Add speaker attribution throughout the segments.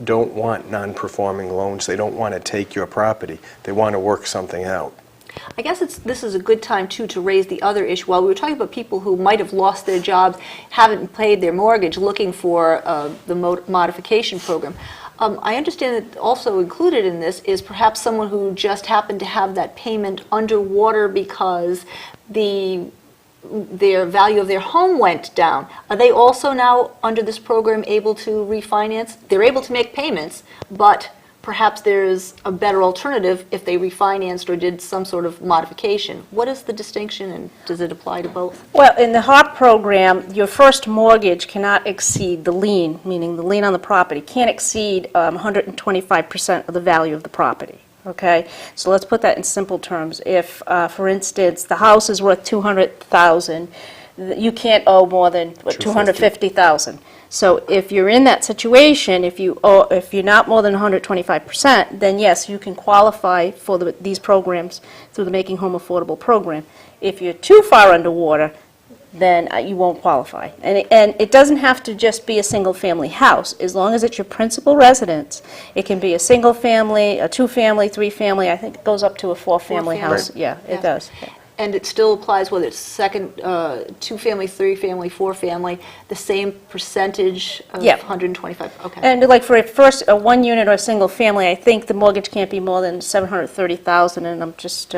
Speaker 1: don't want non-performing loans. They don't want to take your property. They want to work something out.
Speaker 2: I guess this is a good time, too, to raise the other issue. While we were talking about people who might have lost their jobs, haven't paid their mortgage, looking for the modification program, I understand that also included in this is perhaps someone who just happened to have that payment underwater because their value of their home went down. Are they also now, under this program, able to refinance? They're able to make payments, but perhaps there's a better alternative if they refinanced or did some sort of modification. What is the distinction, and does it apply to both?
Speaker 3: Well, in the HARP program, your first mortgage cannot exceed the lien, meaning the lien on the property, can't exceed 125% of the value of the property. Okay, so let's put that in simple terms. If, for instance, the house is worth $200,000, you can't owe more than $250,000. So if you're in that situation, if you're not more than 125%, then yes, you can qualify for these programs through the Making Home Affordable program. If you're too far underwater, then you won't qualify. And it doesn't have to just be a single-family house. As long as it's your principal residence, it can be a single-family, a two-family, three-family. I think it goes up to a four-family house.
Speaker 2: Right.
Speaker 3: Yeah, it does. Yeah.
Speaker 2: And it still applies whether it's second, two-family, three-family, four-family, the same percentage of 125? Okay.
Speaker 3: And like for a one unit or a single family, I think the mortgage can't be more than $730,000, and I'm just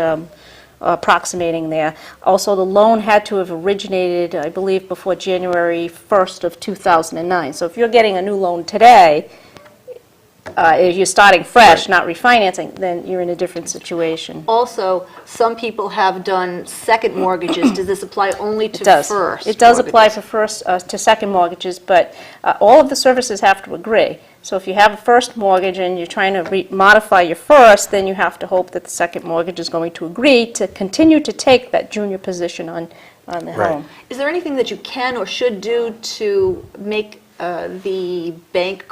Speaker 3: approximating there. Also, the loan had to have originated, I believe, before January 1st of 2009. So if you're getting a new loan today, if you're starting fresh, not refinancing, then you're in a different situation.
Speaker 2: Also, some people have done second mortgages. Does this apply only to first?
Speaker 3: It does apply for first to second mortgages, but all of the services have to agree. So if you have a first mortgage and you're trying to modify your first, then you have to hope that the second mortgage is going to agree to continue to take that junior position on the home.
Speaker 2: Is there anything that you can or should do to make the bank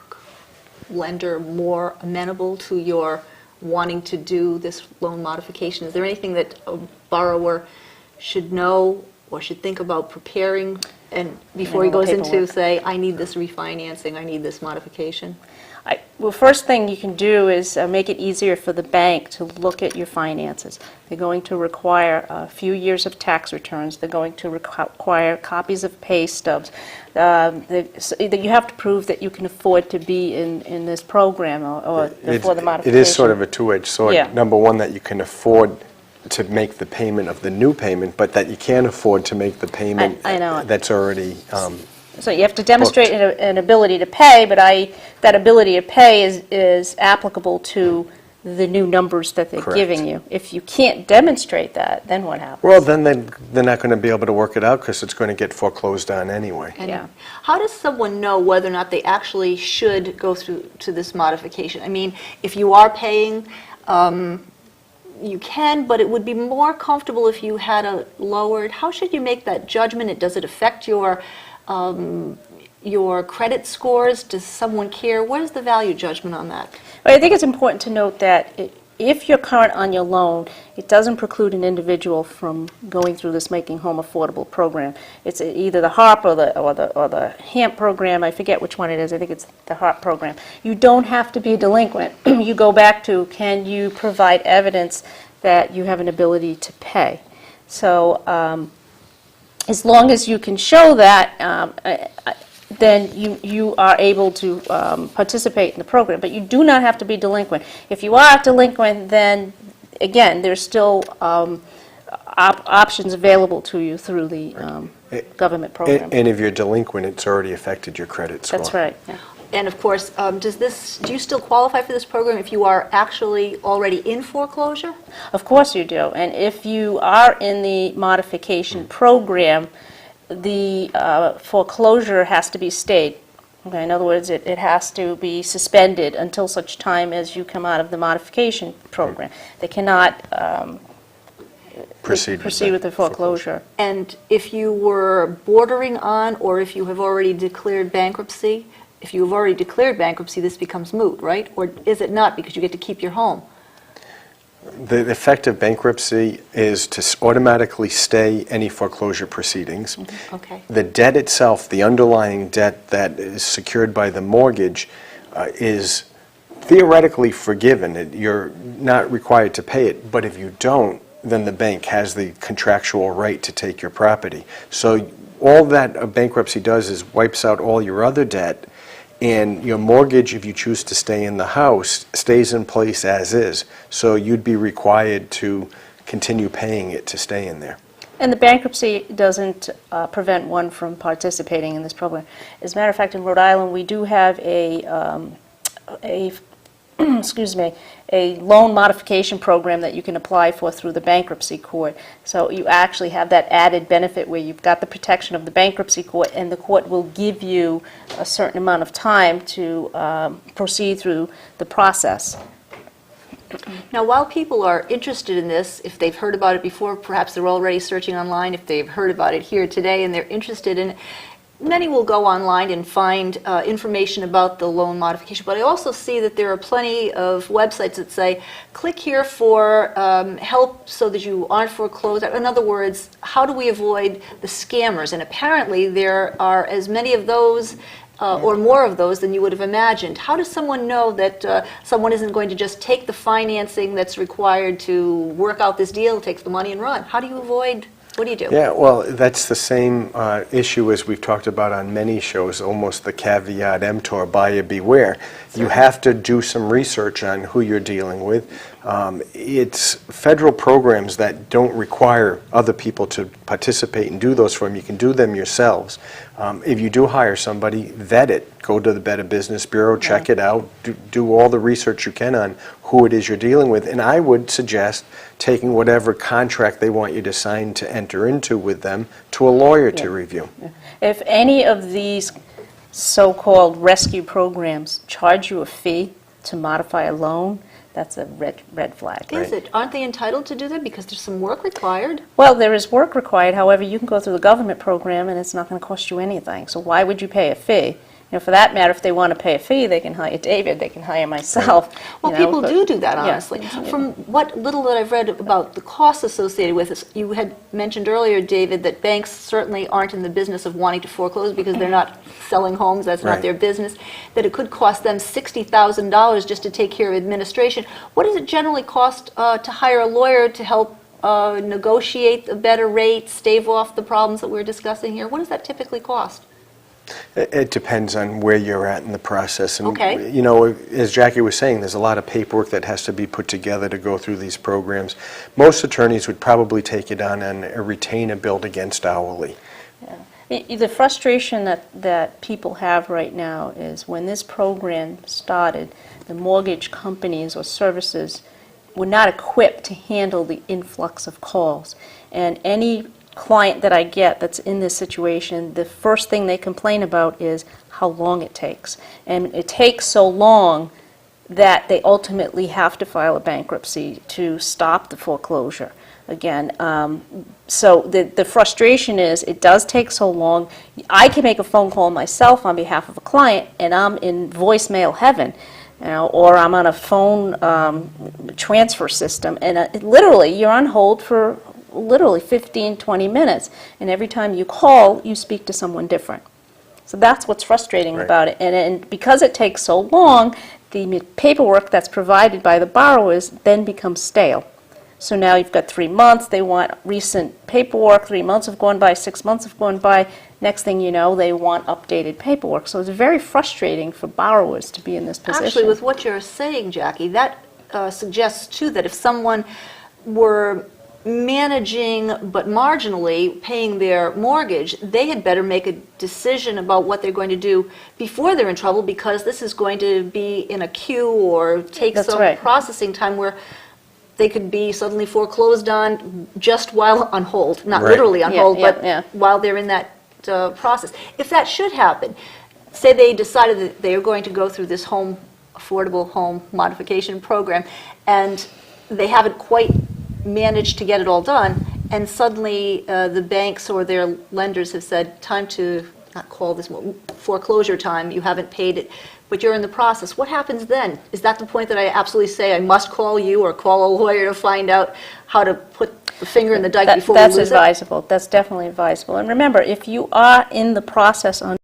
Speaker 2: lender more amenable to your wanting to do this loan modification? Is there anything that a borrower should know or should think about preparing and before he goes into, say, I need this refinancing, I need this modification?
Speaker 3: Well, first thing you can do is make it easier for the bank to look at your finances. They're going to require a few years of tax returns. They're going to require copies of pay stubs. You have to prove that you can afford to be in this program or for the modification.
Speaker 1: It is sort of a two-edged sword.
Speaker 3: Yeah.
Speaker 1: Number one, that you can afford to make the payment of the new payment, but that you can't afford to make the payment that's already
Speaker 3: So you have to demonstrate an ability to pay, but that ability to pay is applicable to the new numbers that they're giving you. If you can't demonstrate that, then what happens?
Speaker 1: Well, then they're not going to be able to work it out because it's going to get foreclosed on anyway.
Speaker 2: And how does someone know whether or not they actually should go through to this modification? I mean, if you are paying, you can, but it would be more comfortable if you had a lowered. How should you make that judgment? Does it affect your credit scores? Does someone care? What is the value judgment on that?
Speaker 3: Well, I think it's important to note that if you're current on your loan, it doesn't preclude an individual from going through this Making Home Affordable program. It's either the HARP or the HAMP program. I forget which one it is. I think it's the HARP program. You don't have to be delinquent. You go back to, can you provide evidence that you have an ability to pay? So as long as you can show that, then you are able to participate in the program. But you do not have to be delinquent. If you are delinquent, then, again, there's still options available to you through the government program.
Speaker 1: And if you're delinquent, it's already affected your credit score.
Speaker 3: That's right. Yeah.
Speaker 2: And of course, do you still qualify for this program if you are actually already in foreclosure?
Speaker 3: Of course you do. And if you are in the modification program, the foreclosure has to be stayed. Okay, in other words, it has to be suspended until such time as you come out of the modification program. They cannot proceed with the foreclosure.
Speaker 2: And if you were bordering on, or if you have already declared bankruptcy, this becomes moot, right? Or is it not, because you get to keep your home?
Speaker 1: The effect of bankruptcy is to automatically stay any foreclosure proceedings.
Speaker 2: Okay.
Speaker 1: The debt itself, the underlying debt that is secured by the mortgage, is theoretically forgiven. You're not required to pay it, but if you don't, then the bank has the contractual right to take your property. So all that a bankruptcy does is wipes out all your other debt, and your mortgage, if you choose to stay in the house, stays in place as is. So you'd be required to continue paying it to stay in there.
Speaker 3: And the bankruptcy doesn't prevent one from participating in this program. As a matter of fact, in Rhode Island, we do have excuse me, a loan modification program that you can apply for through the bankruptcy court. So you actually have that added benefit where you've got the protection of the bankruptcy court, and the court will give you a certain amount of time to proceed through the process.
Speaker 2: Now, while people are interested in this, if they've heard about it before, perhaps they're already searching online, if they've heard about it here today and they're interested in it, many will go online and find information about the loan modification, but I also see that there are plenty of websites that say, click here for help so that you aren't foreclosed. In other words, how do we avoid the scammers? And apparently there are as many of those or more of those than you would have imagined. How does someone know that someone isn't going to just take the financing that's required to work out this deal, takes the money and run? How do you avoid? What do you do?
Speaker 1: Yeah, well, that's the same issue as we've talked about on many shows, almost the caveat emptor, buyer beware. You have to do some research on who you're dealing with. It's federal programs that don't require other people to participate and do those for them. You can do them yourselves. If you do hire somebody, vet it. Go to the Better Business Bureau, check it out, do all the research you can on who it is you're dealing with. And I would suggest taking whatever contract they want you to sign to enter into with them to a lawyer to review.
Speaker 3: If any of these so-called rescue programs charge you a fee to modify a loan, that's a red flag.
Speaker 2: Is it? Aren't they entitled to do that because there's some work required?
Speaker 3: Well, there is work required. However, you can go through the government program and it's not going to cost you anything. So why would you pay a fee? You know, for that matter, if they want to pay a fee, they can hire David, they can hire myself.
Speaker 2: Well, people do that, honestly. Yeah. From what little that I've read about the costs associated with this, you had mentioned earlier, David, that banks certainly aren't in the business of wanting to foreclose because they're not selling homes, that's not their business, that it could cost them $60,000 just to take care of administration. What does it generally cost to hire a lawyer to help negotiate a better rate, stave off the problems that we're discussing here? What does that typically cost?
Speaker 1: It depends on where you're at in the process. And, you know, as Jackie was saying, there's a lot of paperwork that has to be put together to go through these programs. Most attorneys would probably take it on a retainer billed against hourly.
Speaker 3: Yeah. The frustration that people have right now is when this program started, the mortgage companies or services were not equipped to handle the influx of calls. And any client that I get that's in this situation, the first thing they complain about is how long it takes. And it takes so long that they ultimately have to file a bankruptcy to stop the foreclosure. Again, so the frustration is it does take so long. I can make a phone call myself on behalf of a client and I'm in voicemail heaven. You know, or I'm on a phone transfer system and literally you're on hold for literally 15, 20 minutes, and every time you call, you speak to someone different. So that's what's frustrating about it. And because it takes so long, the paperwork that's provided by the borrowers then becomes stale. So now you've got 3 months, they want recent paperwork, 3 months have gone by, 6 months have gone by, next thing you know, they want updated paperwork. So it's very frustrating for borrowers to be in this position.
Speaker 2: Actually, with what you're saying, Jackie, that suggests too that if someone were managing but marginally paying their mortgage, they had better make a decision about what they're going to do before they're in trouble, because this is going to be in a queue or take some processing time where they could be suddenly foreclosed on just while on hold, not literally on hold, but while they're in that process. If that should happen, say they decided that they are going to go through this affordable home modification program and they haven't quite managed to get it all done, and suddenly the banks or their lenders have said, time to not call this foreclosure time, you haven't paid it, but you're in the process. What happens then? Is that the point that I absolutely say I must call you or call a lawyer to find out how to put the finger in the dike before we lose it?
Speaker 3: That's advisable. That's definitely advisable. And remember, if you are in the process on